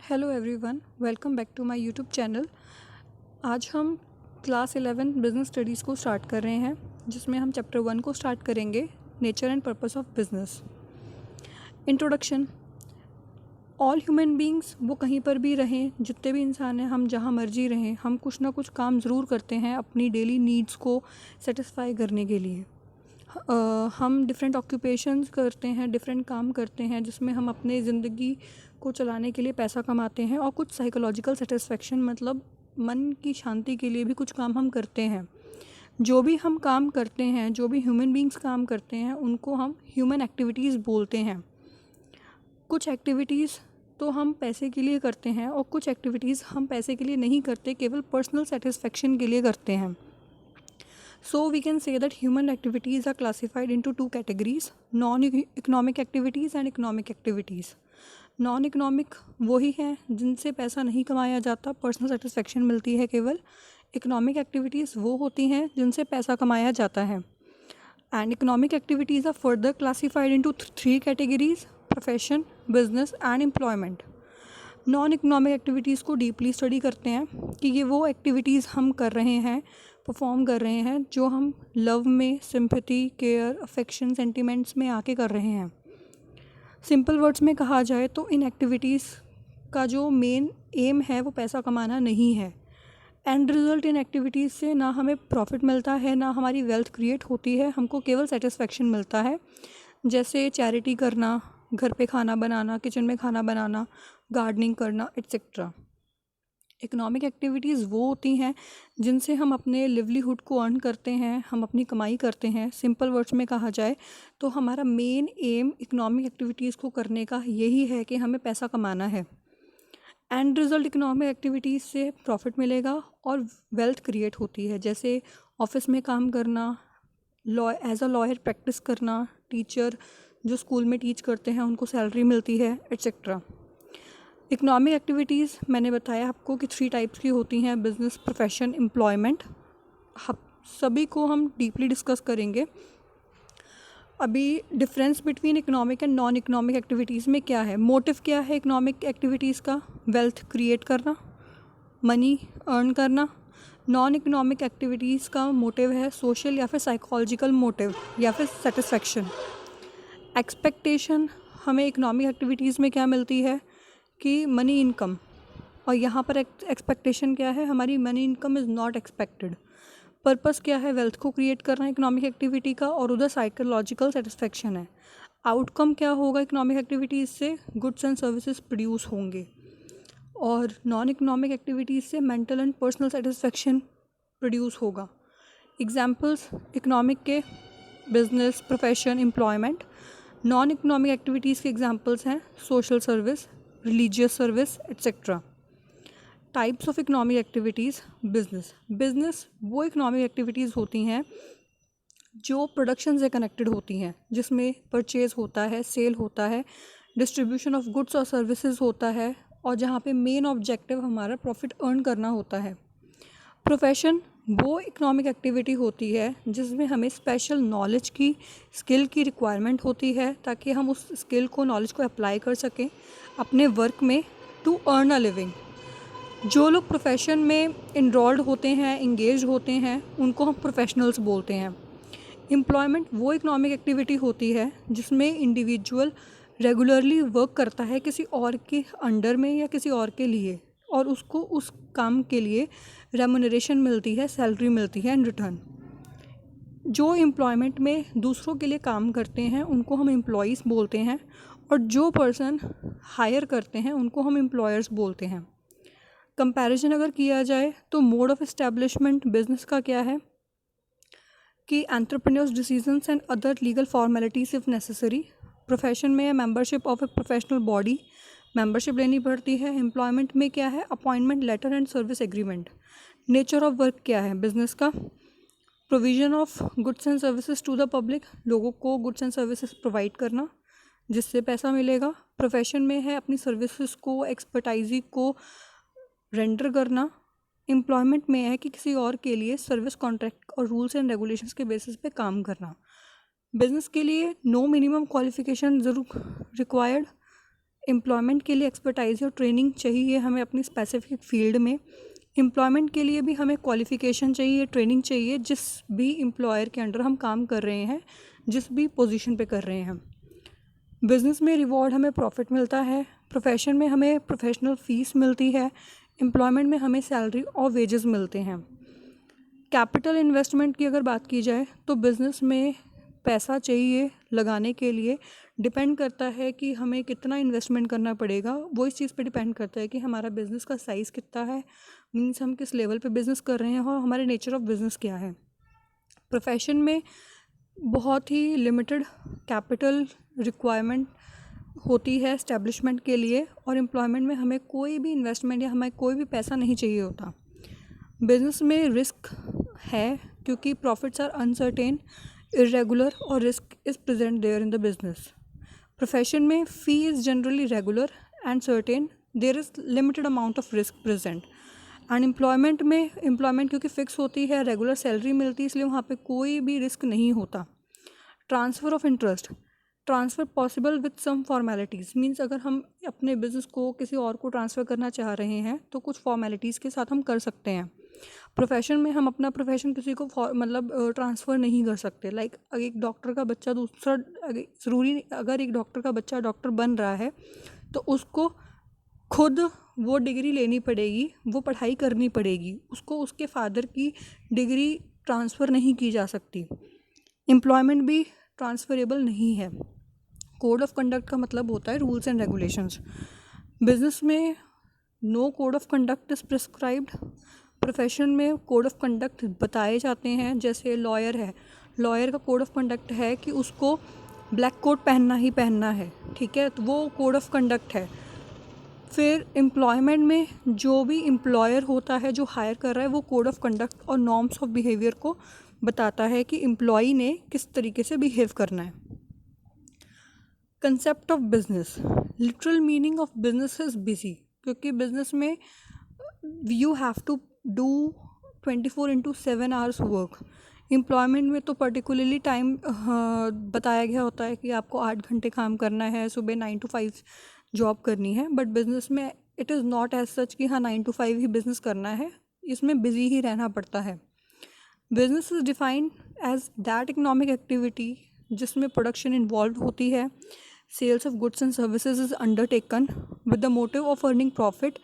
Hello everyone, welcome back to my YouTube channel. आज हम class 11 business studies को start कर रहे हैं, जिसमें हम चैप्टर 1 को स्टार्ट करेंगे, nature and purpose of business. Introduction. All human beings, वो कहीं पर भी रहें, जितने भी इंसान हैं, हम जहाँ मर्जी रहें, हम कुछ ना कुछ काम ज़रूर करते हैं अपनी डेली नीड्स को सेटिस्फाई करने के लिए। हम डिफरेंट ऑक्यूपेशंस करते हैं, डिफरेंट काम करते हैं, जिसमें हम अपने ज़िंदगी को चलाने के लिए पैसा कमाते हैं, और कुछ साइकोलॉजिकल सेटिस्फेक्शन मतलब मन की शांति के लिए भी कुछ काम हम करते हैं। जो भी हम काम करते हैं, जो भी ह्यूमन बींग्स काम करते हैं, उनको हम ह्यूमन एक्टिविटीज़ बोलते हैं। कुछ एक्टिविटीज़ तो हम पैसे के लिए करते हैं, और कुछ एक्टिविटीज़ हम पैसे के लिए नहीं करते, केवल पर्सनल सेटिस्फेक्शन के लिए करते हैं। So we can say that human activities are classified into two categories: non-economic activities and economic activities. Non-economic वही हैं जिनसे पैसा नहीं कमाया जाता, पर्सनल सेटिस्फेक्शन मिलती है केवल। इकोनॉमिक एक्टिविटीज़ वो होती हैं जिनसे पैसा कमाया जाता है। And economic activities are further classified into three categories: profession, business and employment. Non economic activities को डीपली स्टडी करते हैं कि ये वो एक्टिविटीज़ हम कर रहे हैं, परफॉर्म कर रहे हैं, जो हम लव में, सिंपैथी, केयर, अफेक्शन, सेंटिमेंट्स में आके कर रहे हैं। सिंपल वर्ड्स में कहा जाए तो इन एक्टिविटीज़ का जो मेन एम है वो पैसा कमाना नहीं है। एंड रिज़ल्ट इन एक्टिविटीज़ से ना हमें प्रॉफिट मिलता है, ना हमारी वेल्थ क्रिएट होती है, हमको केवल सेटिस्फेक्शन मिलता है। जैसे चैरिटी करना, घर पे खाना बनाना, किचन में खाना बनाना, गार्डनिंग करना, एट्सेट्रा। इकोनॉमिक एक्टिविटीज़ वो होती हैं जिनसे हम अपने लिवलीहुड को अर्न करते हैं, हम अपनी कमाई करते हैं। सिंपल वर्ड्स में कहा जाए तो हमारा मेन एम इकोनॉमिक एक्टिविटीज़ को करने का यही है कि हमें पैसा कमाना है। एंड रिज़ल्ट इकोनॉमिक एक्टिविटीज़ से प्रॉफिट मिलेगा और वेल्थ क्रिएट होती है। जैसे ऑफिस में काम करना, एज अ लॉयर प्रैक्टिस करना, टीचर जो स्कूल में टीच करते हैं उनको सैलरी मिलती है, एट्सेट्रा। इकोनॉमिक एक्टिविटीज़ मैंने बताया आपको कि थ्री टाइप्स की होती हैं: बिजनेस, प्रोफेशन, एम्प्लॉयमेंट। सभी को हम डीपली डिस्कस करेंगे। अभी difference between economic and non economic activities में क्या है? मोटिव क्या है इकोनॉमिक एक्टिविटीज़ का? वेल्थ क्रिएट करना, मनी अर्न करना। नॉन इकोनॉमिक एक्टिविटीज़ का मोटिव है सोशल या फिर साइकोलॉजिकल मोटिव या फिर सेटिस्फेक्शन। एक्सपेक्टेशन हमें इकोनॉमिक एक्टिविटीज़ में क्या मिलती है कि मनी इनकम, और यहाँ पर एक्सपेक्टेशन क्या है? हमारी money income is not expected. Purpose क्या है? वेल्थ को क्रिएट करना इकोनॉमिक एक्टिविटी का, और उधर साइकोलॉजिकल सेटिस्फेक्शन है। आउटकम क्या होगा इकोनॉमिक एक्टिविटीज़ से? गुड्स एंड सर्विसेज प्रोड्यूस होंगे। और नॉन इकोनॉमिक एक्टिविटीज़ से mental and personal satisfaction produce होगा। एग्जाम्पल्स इकोनॉमिक के: business, profession, employment. Non economic activities के एग्जाम्पल्स हैं social service, religious service, etcetera. Types of economic activities. Business वो economic activities होती हैं जो प्रोडक्शन से कनेक्टेड होती हैं, जिसमें परचेज़ होता है, सेल होता है, डिस्ट्रीब्यूशन ऑफ गुड्स और सर्विसेज होता है, और जहाँ पे मेन ऑब्जेक्टिव हमारा प्रॉफिट अर्न करना होता है। प्रोफेशन वो इकोनॉमिक एक्टिविटी होती है जिसमें हमें स्पेशल नॉलेज की, स्किल की रिक्वायरमेंट होती है, ताकि हम उस स्किल को, नॉलेज को अप्लाई कर सकें अपने वर्क में टू अर्न अ लिविंग। जो लोग प्रोफेशन में इनरोल्ड होते हैं, इंगेज होते हैं, उनको हम प्रोफेशनल्स बोलते हैं। एम्प्लॉयमेंट वो इकोनॉमिक एक्टिविटी होती है जिसमें इंडिविजुअल रेगुलरली वर्क करता है किसी और के अंडर में या किसी और के लिए, और उसको उस काम के लिए रेमुनरेशन मिलती है, सैलरी मिलती है इन रिटर्न। जो एम्प्लॉयमेंट में दूसरों के लिए काम करते हैं उनको हम एम्प्लॉयज़ बोलते हैं, और जो पर्सन हायर करते हैं उनको हम एम्प्लॉयर्स बोलते हैं। कंपैरिजन अगर किया जाए तो मोड ऑफ एस्टैब्लिशमेंट बिजनेस का क्या है कि entrepreneurs decisions and other legal formalities if necessary. Profession में membership of a professional body, membership लेनी पड़ती है। एम्प्लॉयमेंट में क्या है? Appointment letter and service agreement. Nature of work क्या है बिजनेस का? Provision of goods and services to the public, लोगों को गुड्स एंड सर्विसेज प्रोवाइड करना जिससे पैसा मिलेगा। प्रोफेशन में है अपनी सर्विसेज को, एक्सपर्टाइजी को रेंडर करना। एम्प्लॉयमेंट में है कि किसी और के लिए सर्विस कॉन्ट्रैक्ट और रूल्स एंड रेगुलेशंस के बेसिस पे काम करना। बिजनेस के लिए नो मिनिमम क्वालिफिकेशन ज़रूर रिक्वायर्ड। एम्प्लॉयमेंट के लिए एक्सपर्टाइज और ट्रेनिंग चाहिए हमें अपनी स्पेसिफिक फील्ड में। एम्प्लॉयमेंट के लिए भी हमें क्वालिफ़िकेशन चाहिए, ट्रेनिंग चाहिए, जिस भी एम्प्लॉयर के अंडर हम काम कर रहे हैं, जिस भी पोजीशन पे कर रहे हैं। बिज़नेस में रिवॉर्ड हमें प्रॉफिट मिलता है, प्रोफेशन में हमें प्रोफेशनल फ़ीस मिलती है, एम्प्लॉयमेंट में हमें सैलरी और वेजेस मिलते हैं। कैपिटल इन्वेस्टमेंट की अगर बात की जाए तो बिज़नेस में पैसा चाहिए लगाने के लिए, डिपेंड करता है कि हमें कितना इन्वेस्टमेंट करना पड़ेगा। वो इस चीज़ पे डिपेंड करता है कि हमारा बिज़नेस का साइज़ कितना है, मीन्स हम किस लेवल पे बिज़नेस कर रहे हैं और हमारे नेचर ऑफ बिज़नेस क्या है। प्रोफेशन में बहुत ही लिमिटेड कैपिटल रिक्वायरमेंट होती है एस्टेब्लिशमेंट के लिए, और एम्प्लॉयमेंट में हमें कोई भी इन्वेस्टमेंट या हमें कोई भी पैसा नहीं चाहिए होता। बिज़नेस में रिस्क है क्योंकि प्रॉफिट्स आर अनसर्टेन, इरेगुलर और risk is present there in the business. Profession में fee is generally regular and certain, there is limited amount of risk present. And employment में एम्प्लॉयमेंट क्योंकि फ़िक्स होती है, regular salary मिलती है, इसलिए वहाँ पे कोई भी रिस्क नहीं होता। Transfer of interest, transfer possible with some formalities, means अगर हम अपने बिज़नेस को किसी और को ट्रांसफ़र करना चाह रहे हैं तो कुछ फॉर्मेलिटीज़ के साथ हम कर सकते हैं। प्रोफेशन में हम अपना प्रोफेशन किसी को ट्रांसफ़र नहीं कर सकते। लाइक एक डॉक्टर का बच्चा दूसरा, ज़रूरी अगर एक डॉक्टर का बच्चा डॉक्टर बन रहा है तो उसको खुद वो डिग्री लेनी पड़ेगी, वो पढ़ाई करनी पड़ेगी, उसको उसके फादर की डिग्री ट्रांसफ़र नहीं की जा सकती। एम्प्लॉयमेंट भी ट्रांसफरेबल नहीं है। कोड ऑफ कंडक्ट का मतलब होता है रूल्स एंड रेगुलेशंस। बिज़नेस में no code of conduct is prescribed. Profession में कोड ऑफ कंडक्ट बताए जाते हैं, जैसे लॉयर है, लॉयर का कोड ऑफ कंडक्ट है कि उसको ब्लैक कोट पहनना ही पहनना है, ठीक है, तो वो कोड ऑफ कंडक्ट है। फिर एम्प्लॉयमेंट में जो भी एम्प्लॉयर होता है जो हायर कर रहा है, वो कोड ऑफ कंडक्ट और नॉर्म्स ऑफ बिहेवियर को बताता है कि एम्प्लॉई ने किस तरीके से बिहेव करना है। Concept of business, literal meaning of business is busy, क्योंकि बिजनेस में you have to do 24/7 hours work. Employment में तो पर्टिकुलरली टाइम बताया गया होता है कि आपको 8 घंटे काम करना है, सुबह 9 to 5 जॉब करनी है, बट बिज़नेस में it is not as such कि हाँ 9 to 5 ही बिज़नेस करना है, इसमें बिजी ही रहना पड़ता है। Business is defined as that economic activity जिसमें प्रोडक्शन इन्वॉल्व होती है, sales of goods and services is undertaken with the motive of earning profit,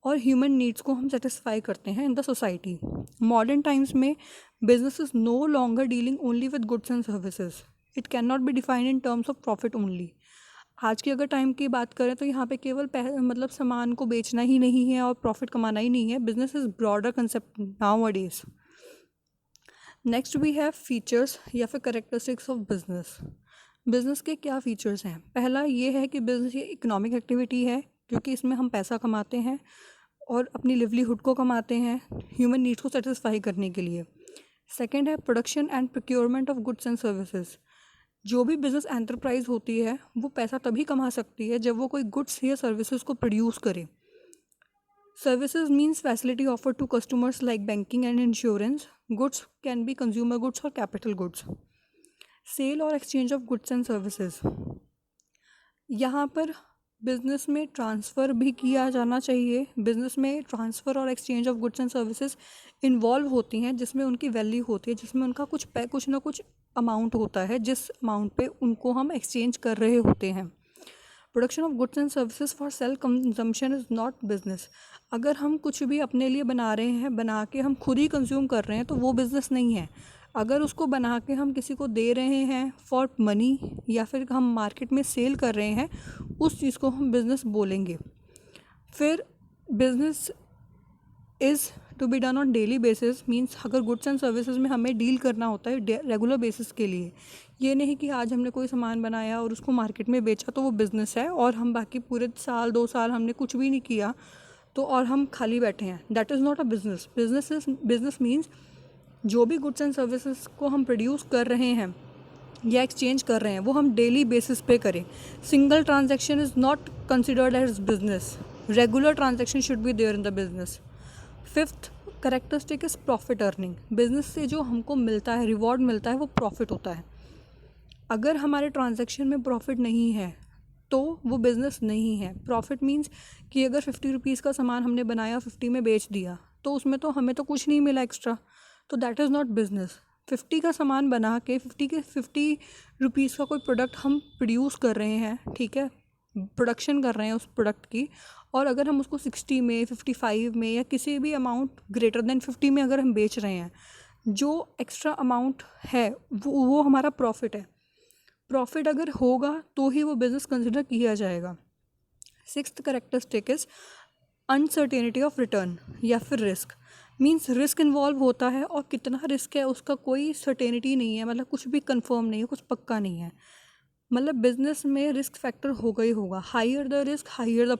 और ह्यूमन नीड्स को हम सेटिस्फाई करते हैं in the society. Modern times में business is no longer dealing only with goods and services, it can not be defined in terms of profit only. आज की अगर time की बात करें तो यहाँ पे केवल मतलब सामान को बेचना ही नहीं है और प्रॉफिट कमाना ही नहीं है। Business is broader concept nowadays. Next we have features या फिर करेक्टरिस्टिक्स ऑफ बिजनेस। बिज़नेस के क्या फ़ीचर्स हैं? पहला ये है कि बिज़नेस ये इकोनॉमिक एक्टिविटी है, क्योंकि इसमें हम पैसा कमाते हैं और अपनी लिवलीहुड को कमाते हैं ह्यूमन नीड्स को सेटिस्फाई करने के लिए। सेकंड है production and procurement of goods and services. जो भी बिज़नेस एंटरप्राइज होती है वो पैसा तभी कमा सकती है जब वो कोई गुड्स या सर्विसेज को प्रोड्यूस करे। Services means facility offer to customers like banking and insurance. Goods can be consumer goods और कैपिटल गुड्स। सेल और exchange of goods and services, यहाँ पर बिज़नेस में ट्रांसफ़र भी किया जाना चाहिए। बिज़नेस में ट्रांसफ़र और exchange of goods and services involve होती हैं, जिसमें उनकी वैल्यू होती है, जिसमें उनका कुछ ना कुछ अमाउंट होता है, जिस अमाउंट पे उनको हम एक्सचेंज कर रहे होते हैं। Production of goods and services for self consumption is not business. अगर हम कुछ भी अपने लिए बना रहे हैं, बना के हम खुद ही कंज्यूम कर रहे हैं, तो वो बिज़नेस नहीं है। अगर उसको बना के हम किसी को दे रहे हैं फॉर मनी या फिर हम मार्केट में सेल कर रहे हैं, उस चीज़ को हम बिज़नेस बोलेंगे। फिर business is to be done on daily basis, means अगर गुड्स एंड सर्विसेज में हमें डील करना होता है रेगुलर बेसिस के लिए। ये नहीं कि आज हमने कोई सामान बनाया और उसको मार्केट में बेचा तो वो बिज़नेस है, और हम बाकी पूरे साल 2 साल हमने कुछ भी नहीं किया तो और हम खाली बैठे हैं, that is not a business. Business means जो भी गुड्स एंड सर्विसेज को हम प्रोड्यूस कर रहे हैं या एक्सचेंज कर रहे हैं वो हम डेली बेसिस पे करें। Single transaction is not considered as business, regular transaction should be there in the business. Fifth characteristic is profit earning. Business से जो हमको मिलता है, रिवॉर्ड मिलता है, वो प्रॉफिट होता है। अगर हमारे ट्रांजैक्शन में प्रॉफिट नहीं है तो वो बिज़नेस नहीं है। प्रॉफिट मीन्स कि अगर 50 रुपीज़ का सामान हमने बनाया 50 में बेच दिया तो उसमें तो हमें तो कुछ नहीं मिला एक्स्ट्रा, तो दैट इज़ नॉट बिज़नेस। 50 का सामान बना के 50 रुपीज़ का कोई प्रोडक्ट हम प्रोड्यूस कर रहे हैं, ठीक है, प्रोडक्शन कर रहे हैं उस प्रोडक्ट की, और अगर हम उसको 60 में, 55 में या किसी भी अमाउंट ग्रेटर देन 50 में अगर हम बेच रहे हैं, जो एक्स्ट्रा अमाउंट है वो हमारा प्रॉफिट है। प्रॉफिट अगर होगा तो ही वो बिज़नेस कंसिडर किया जाएगा। Sixth characteristic is uncertainty of return या फिर रिस्क। मीन्स रिस्क इन्वॉल्व होता है और कितना रिस्क है उसका कोई सर्टेनिटी नहीं है, मतलब कुछ भी कंफर्म नहीं है, कुछ पक्का नहीं है। मतलब बिजनेस में रिस्क फैक्टर होगा ही होगा। Higher the risk higher the